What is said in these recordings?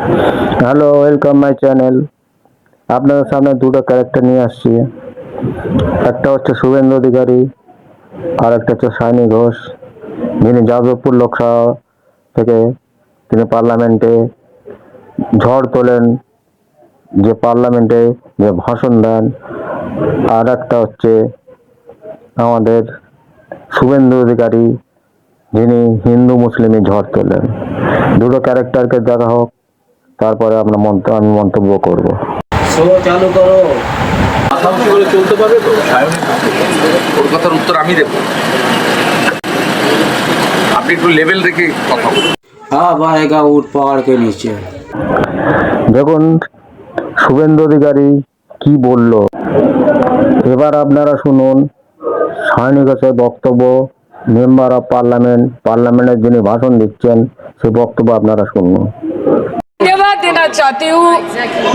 Hello, welcome my channel. আপনাদের সামনে দুটো ক্যারেক্টার নিয়ে আসছি। একটা হচ্ছে শুভেন্দু অধিকারী আর একটা হচ্ছে সায়নী ঘোষ, যিনি যাদবপুর লোকসভা থেকে তিনি পার্লামেন্টে ঝড় তোলেন, যে পার্লামেন্টে যে ভাষণ দেন। আর একটা হচ্ছে আমাদের শুভেন্দু অধিকারী, যিনি হিন্দু মুসলিমে ঝড় তোলেন। দুটো ক্যারেক্টারকে দেখা হোক, তারপরে আমরা আমি মন্তব্য করব। চালু করো। মাথামুখি করে চলতে পারবে তো ওর কথার উত্তর আমি দেবো। আপনি একটু লেভেল রেখে কথা বলুন। अब आएगा ऊट पहाड़ के नीचे। দেখুন শুভেন্দু অধিকারী কি বলল, এবার আপনারা শুনুন সায়নী ঘোষের বক্তব্য। মেম্বার অফ পার্লামেন্টের যিনি ভাষণ দিচ্ছেন, সেই বক্তব্য আপনারা শুনুন। धन्यवाद देना चाहती हूँ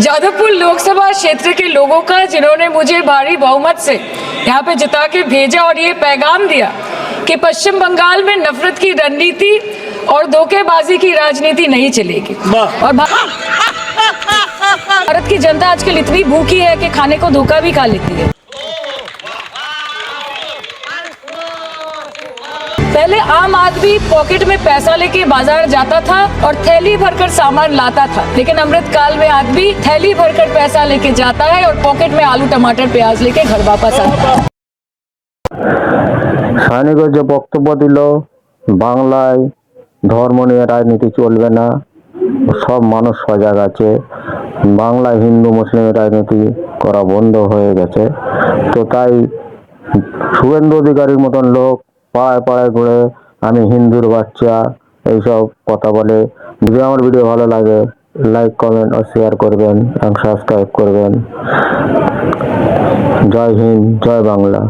जादवपुर लोकसभा क्षेत्र के लोगों का, जिन्होंने मुझे भारी बहुमत से यहाँ पे जिता के भेजा और ये पैगाम दिया कि पश्चिम बंगाल में नफरत की रणनीति और धोखेबाजी की राजनीति नहीं चलेगी। और भारत की जनता आजकल इतनी भूखी है कि खाने को धोखा भी खा लेती है। पहले आम आदमी पॉकेट में पैसा लेके बाजार जाता था और थैली भरकर सामान लाता था, लेकिन अमृतकाल में आदमी थैली भरकर पैसा लेके जाता है और पॉकेट में आलू टमाटर प्याज लेके घर वापस आता है। সায়নী ঘোষ যে বক্তব্য দিল, বাংলায় ধর্ম নিয়ে রাজনীতি চলবে না, সব মানুষ সজাগ আছে, বাংলায় হিন্দু মুসলিমের রাজনীতি করা বন্ধ হয়ে গেছে। তো তাই শুভেন্দু অধিকারীর মতন লোক পাড়ায় পাড়ায় ঘুরে আমি হিন্দুর বাচ্চা এইসব কথা বলে। যদি আমার ভিডিও ভালো লাগে, লাইক কমেন্ট ও শেয়ার করবেন এবং সাবস্ক্রাইব করবেন। জয় হিন্দ, জয় বাংলা।